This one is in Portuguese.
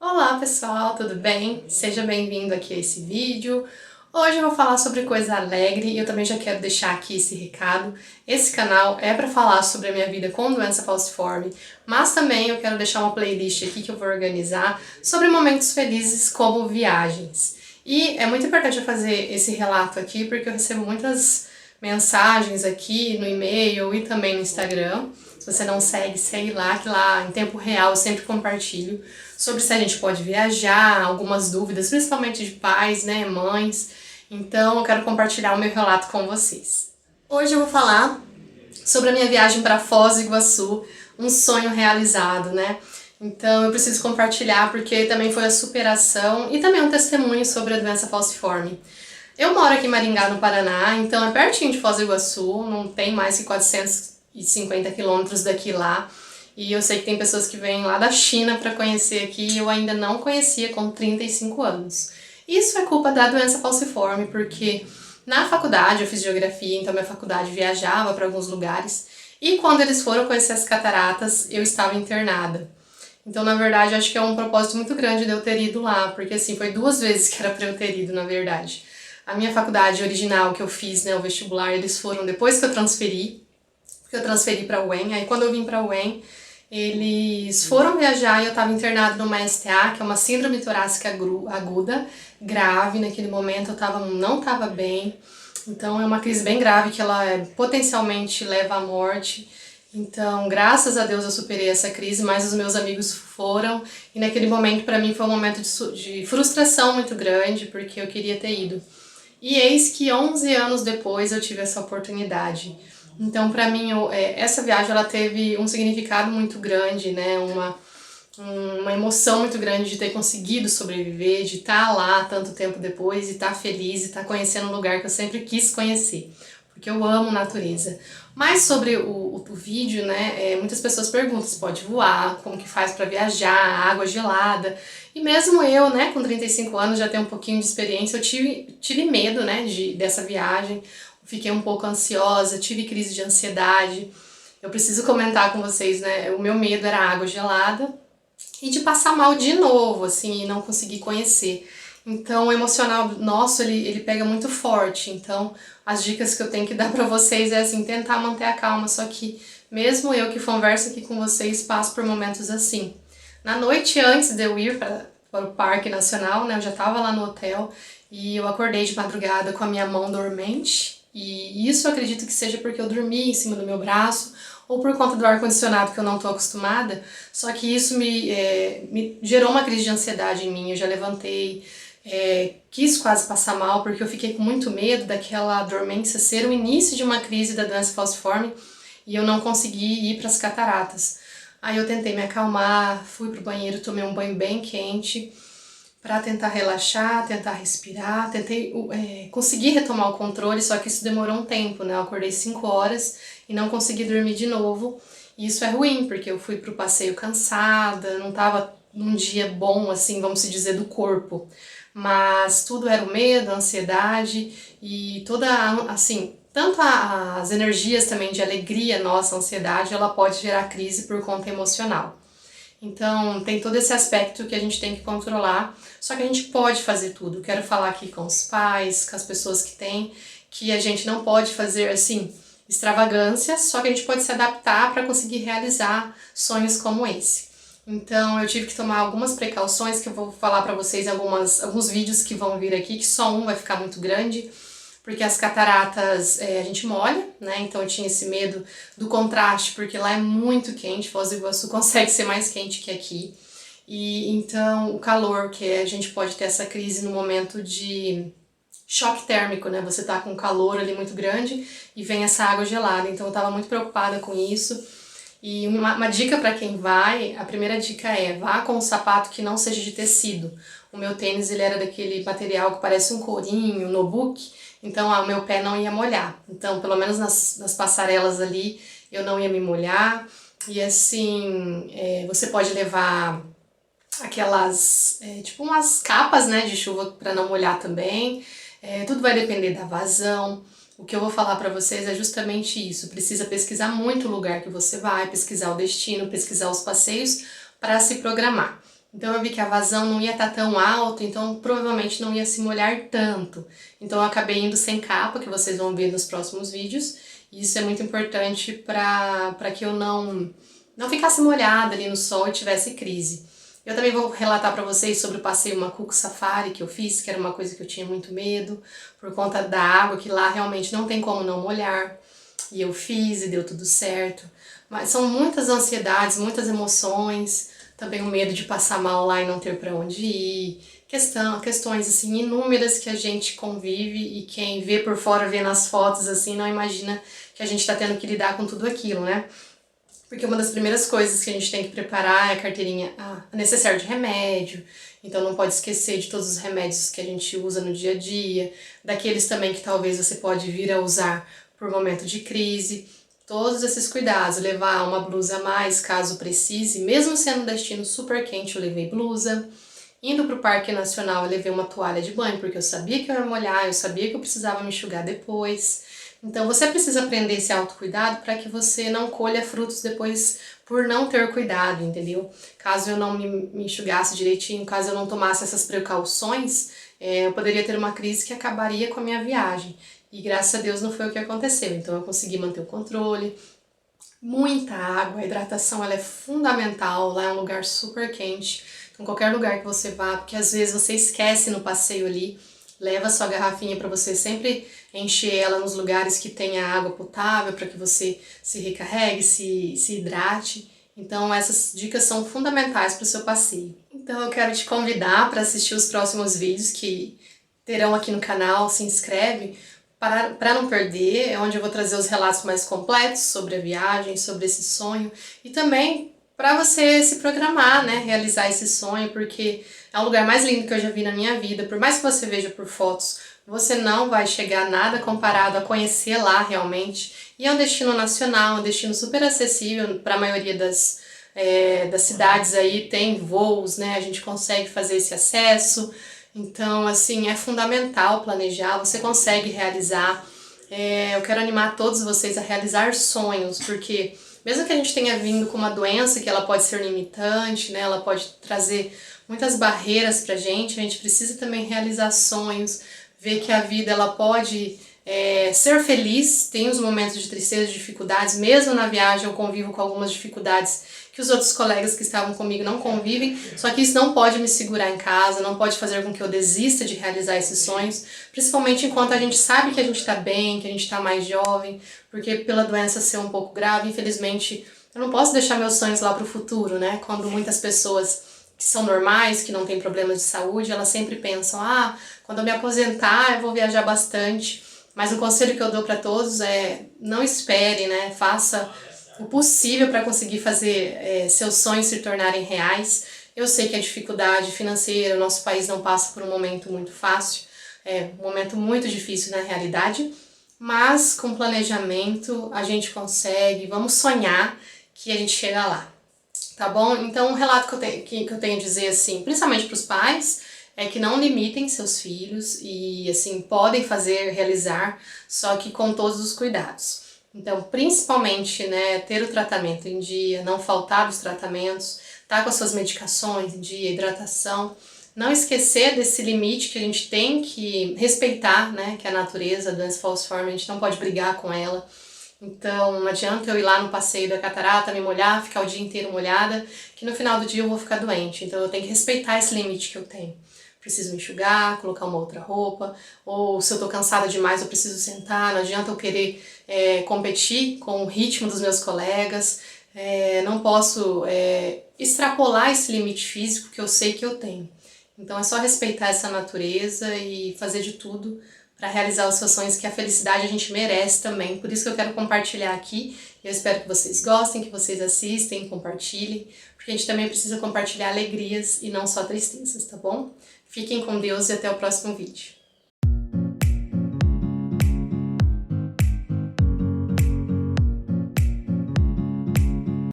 Olá pessoal, tudo bem? Seja bem-vindo aqui a esse vídeo. Hoje eu vou falar sobre coisa alegre e eu também já quero deixar aqui esse recado. Esse canal é para falar sobre a minha vida com doença falciforme, mas também eu quero deixar uma playlist aqui que eu vou organizar sobre momentos felizes como viagens. E é muito importante eu fazer esse relato aqui porque eu recebo muitas mensagens aqui no e-mail e também no Instagram. Se você não segue, segue lá, que lá em tempo real eu sempre compartilho sobre se a gente pode viajar, algumas dúvidas, principalmente de pais, né, mães. Então eu quero compartilhar o meu relato com vocês. Hoje eu vou falar sobre a minha viagem para Foz do Iguaçu, um sonho realizado, né? Então eu preciso compartilhar porque também foi a superação e também um testemunho sobre a doença falciforme. Eu moro aqui em Maringá, no Paraná, então é pertinho de Foz do Iguaçu, não tem mais que 450 quilômetros daqui lá. E eu sei que tem pessoas que vêm lá da China para conhecer aqui e eu ainda não conhecia com 35 anos. Isso é culpa da doença falciforme, porque na faculdade eu fiz geografia, então minha faculdade viajava para alguns lugares e quando eles foram conhecer as cataratas, eu estava internada. Então, na verdade, eu acho que é um propósito muito grande de eu ter ido lá, porque assim, foi 2 vezes que era para eu ter ido, na verdade. A minha faculdade original que eu fiz, né, o vestibular, eles foram depois que eu transferi, porque eu transferi para a UEM. Aí quando eu vim para a UEM, eles foram viajar e eu estava internada numa STA, que é uma síndrome torácica aguda, grave. Naquele momento eu não estava bem, então é uma crise bem grave que ela potencialmente leva à morte. Então, graças a Deus eu superei essa crise, mas os meus amigos foram, e naquele momento para mim foi um momento de frustração muito grande, porque eu queria ter ido. E eis que 11 anos depois eu tive essa oportunidade. Então, para mim, essa viagem ela teve um significado muito grande, né? Uma emoção muito grande de ter conseguido sobreviver, de estar lá tanto tempo depois e estar feliz e estar conhecendo um lugar que eu sempre quis conhecer, porque eu amo natureza. Mas sobre o vídeo, né, muitas pessoas perguntam se pode voar, como que faz para viajar, água gelada. E mesmo eu, né, com 35 anos, já tenho um pouquinho de experiência, eu tive medo, né, dessa viagem, fiquei um pouco ansiosa, tive crise de ansiedade. Eu preciso comentar com vocês, né, o meu medo era água gelada e de passar mal de novo, assim, e não conseguir conhecer. Então, o emocional nosso, ele pega muito forte. Então, as dicas que eu tenho que dar pra vocês é, assim, tentar manter a calma. Só que, mesmo eu que converso aqui com vocês, passo por momentos assim. Na noite antes de eu ir para o Parque Nacional, né, eu já tava lá no hotel e eu acordei de madrugada com a minha mão dormente. E isso eu acredito que seja porque eu dormi em cima do meu braço ou por conta do ar-condicionado que eu não tô acostumada, só que isso me gerou uma crise de ansiedade em mim. Eu já levantei, quis quase passar mal porque eu fiquei com muito medo daquela dormência ser o início de uma crise da doença falciforme e eu não consegui ir para as cataratas. Aí eu tentei me acalmar, fui pro banheiro, tomei um banho bem quente para tentar relaxar, tentar respirar, tentei conseguir retomar o controle, só que isso demorou um tempo, né? Eu acordei 5 horas e não consegui dormir de novo. E isso é ruim, porque eu fui pro passeio cansada, não tava num dia bom, assim, vamos se dizer, do corpo. Mas tudo era o medo, a ansiedade e toda, assim, tanto as energias também de alegria, nossa, a ansiedade, ela pode gerar crise por conta emocional. Então, tem todo esse aspecto que a gente tem que controlar, só que a gente pode fazer tudo. Quero falar aqui com os pais, com as pessoas que têm, que a gente não pode fazer, assim, extravagâncias, só que a gente pode se adaptar para conseguir realizar sonhos como esse. Então, eu tive que tomar algumas precauções que eu vou falar para vocês em alguns vídeos que vão vir aqui, que só um vai ficar muito grande, porque as cataratas a gente molha, né? Então eu tinha esse medo do contraste, porque lá é muito quente, Foz do Iguaçu consegue ser mais quente que aqui. E então o calor, que a gente pode ter essa crise no momento de choque térmico, né? Você tá com um calor ali muito grande e vem essa água gelada. Então eu tava muito preocupada com isso. E uma dica para quem vai, a primeira dica é vá com um sapato que não seja de tecido. O meu tênis ele era daquele material que parece um corinho, no book, então o meu pé não ia molhar. Então, pelo menos nas passarelas ali, eu não ia me molhar. E assim, você pode levar aquelas, tipo umas capas, né, de chuva para não molhar também. Tudo vai depender da vazão. O que eu vou falar para vocês é justamente isso. Precisa pesquisar muito o lugar que você vai, pesquisar o destino, pesquisar os passeios para se programar. Então eu vi que a vazão não ia estar tão alta, então provavelmente não ia se molhar tanto. Então eu acabei indo sem capa, que vocês vão ver nos próximos vídeos. E isso é muito importante para que eu não ficasse molhada ali no sol e tivesse crise. Eu também vou relatar para vocês sobre o passeio Macuco Safari que eu fiz, que era uma coisa que eu tinha muito medo, por conta da água, que lá realmente não tem como não molhar. E eu fiz e deu tudo certo. Mas são muitas ansiedades, muitas emoções, também o medo de passar mal lá e não ter para onde ir. Questões assim inúmeras que a gente convive e quem vê por fora, vê nas fotos assim, não imagina que a gente está tendo que lidar com tudo aquilo, né? Porque uma das primeiras coisas que a gente tem que preparar é a carteirinha, a necessário de remédio, então não pode esquecer de todos os remédios que a gente usa no dia a dia, daqueles também que talvez você pode vir a usar por momento de crise. Todos esses cuidados, levar uma blusa a mais caso precise, mesmo sendo um destino super quente eu levei blusa. Indo para o Parque Nacional eu levei uma toalha de banho porque eu sabia que eu ia molhar, eu sabia que eu precisava me enxugar depois. Então você precisa aprender esse autocuidado para que você não colha frutos depois por não ter cuidado, entendeu? Caso eu não me enxugasse direitinho, caso eu não tomasse essas precauções, eu poderia ter uma crise que acabaria com a minha viagem. E graças a Deus não foi o que aconteceu, então eu consegui manter o controle. Muita água, a hidratação ela é fundamental, lá é um lugar super quente, então qualquer lugar que você vá, porque às vezes você esquece no passeio ali, leva sua garrafinha para você sempre encher ela nos lugares que tenha água potável, para que você se recarregue, se hidrate. Então essas dicas são fundamentais para o seu passeio. Então eu quero te convidar para assistir os próximos vídeos que terão aqui no canal, se inscreve, para não perder, é onde eu vou trazer os relatos mais completos sobre a viagem, sobre esse sonho e também para você se programar, né, realizar esse sonho, porque é o lugar mais lindo que eu já vi na minha vida. Por mais que você veja por fotos, você não vai chegar a nada comparado a conhecer lá realmente. E é um destino nacional, um destino super acessível para a maioria das cidades aí, tem voos, né, a gente consegue fazer esse acesso. Então, assim, é fundamental planejar, você consegue realizar. Eu quero animar todos vocês a realizar sonhos, porque mesmo que a gente tenha vindo com uma doença que ela pode ser limitante, né, ela pode trazer muitas barreiras pra gente, a gente precisa também realizar sonhos, ver que a vida ela pode ser feliz, tem os momentos de tristeza, de dificuldades, mesmo na viagem eu convivo com algumas dificuldades que os outros colegas que estavam comigo não convivem, só que isso não pode me segurar em casa, não pode fazer com que eu desista de realizar esses sonhos, principalmente enquanto a gente sabe que a gente está bem, que a gente está mais jovem, porque pela doença ser um pouco grave, infelizmente, eu não posso deixar meus sonhos lá para o futuro, né? Quando muitas pessoas que são normais, que não têm problemas de saúde, elas sempre pensam, quando eu me aposentar eu vou viajar bastante, mas o conselho que eu dou para todos é não espere, né? Faça o possível para conseguir fazer seus sonhos se tornarem reais. Eu sei que a dificuldade financeira, o nosso país não passa por um momento muito fácil, é um momento muito difícil na realidade, mas com planejamento a gente consegue, vamos sonhar que a gente chega lá, tá bom? Então um relato que eu tenho a dizer assim, principalmente para os pais, é que não limitem seus filhos e assim, podem fazer, realizar, só que com todos os cuidados. Então, principalmente, né, ter o tratamento em dia, não faltar os tratamentos, tá com as suas medicações em dia, hidratação, não esquecer desse limite que a gente tem que respeitar, né, que é a natureza, a doença falciforme, a gente não pode brigar com ela. Então, não adianta eu ir lá no passeio da catarata, me molhar, ficar o dia inteiro molhada, que no final do dia eu vou ficar doente. Então, eu tenho que respeitar esse limite que eu tenho. Preciso me enxugar, colocar uma outra roupa, ou se eu tô cansada demais eu preciso sentar, não adianta eu querer competir com o ritmo dos meus colegas, não posso extrapolar esse limite físico que eu sei que eu tenho. Então é só respeitar essa natureza e fazer de tudo para realizar os seus sonhos, que a felicidade a gente merece também. Por isso que eu quero compartilhar aqui. Eu espero que vocês gostem, que vocês assistem, compartilhem, porque a gente também precisa compartilhar alegrias e não só tristezas, tá bom? Fiquem com Deus e até o próximo vídeo.